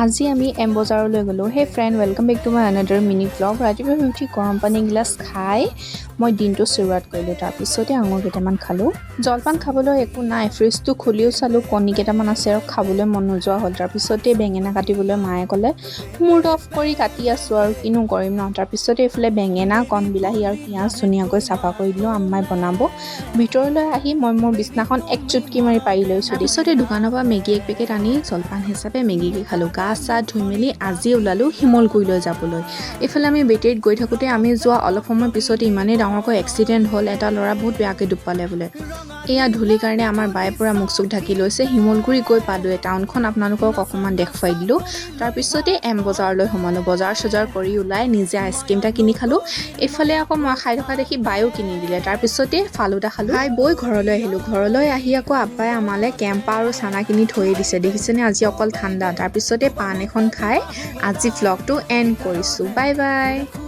আজি আমি এম বজাৰলৈ গ'লোঁ। Hey friend, welcome back to my another mini blog. ৰাতিপুৱা শুই উঠি গৰম পানী এগিলাচ খাই মই দিনটো চুৰুৱাত কৰিলোঁ। তাৰপিছতে আঙুৰ কেইটামান খালোঁ। জলপান খাবলৈ একো নাই, ফ্ৰিজটো খুলিও চালোঁ, কণী কেইটামান আছে আৰু খাবলৈ মন নোযোৱা হ'ল। তাৰপিছতে বেঙেনা কাটিবলৈ মায়ে ক'লে, মুড অফ কৰি কাটি আছোঁ আৰু কিনো কৰিম ন। তাৰপিছতে এইফালে বেঙেনা, কণ বিলাহী আৰু পিঁয়াজ ধুনীয়াকৈ চাফা কৰি দিলোঁ আম্মাই বনাব। ভিতৰলৈ আহি মই মোৰ বিছনাখন এক চুটকি মাৰি পাৰি লৈছোঁ। তাৰপিছতে দোকানৰ পৰা মেগী এক পেকেট আনি জলপান হিচাপে মেগীকে খালোঁ। গা চা ধুই মেলি আজি ওলালোঁ শিমলগুৰিলৈ যাবলৈ। এইফালে আমি বেটেৰীত গৈ থাকোঁতে আমি যোৱা অলপ সময় পিছতে ইমানেই ডাঙৰকৈ এক্সিডেণ্ট হ'ল, এটা ল'ৰা বহুত বেয়াকৈ দুখ পালে বোলে। এয়া ধূলিৰ কাৰণে আমাৰ বায়ে পূৰা মুখ চুখ ঢাকি লৈছে। শিমলগুৰি গৈ পালোঁৱে, টাউনখন আপোনালোকক অকণমান দেখুৱাই দিলোঁ। তাৰপিছতে এম বজাৰলৈ সোমালোঁ। বজাৰ চজাৰ কৰি ওলাই নিজে আইচক্ৰীম এটা কিনি খালোঁ। এইফালে আকৌ মই খাই থকা দেখি বায়েও কিনি দিলে। তাৰপিছতে ফালুদা খালোঁ, খাই বৈ ঘৰলৈ আহিলোঁ। ঘৰলৈ আহি আকৌ আব্বাই আমালৈ কেম্পা আৰু চানা কিনি থৈ দিছে। দেখিছেনে, আজি অকল ঠাণ্ডা। তাৰপিছতে পাণ এখন খাই আজি ভ্লগটো এণ্ড কৰিছোঁ। Bye bye.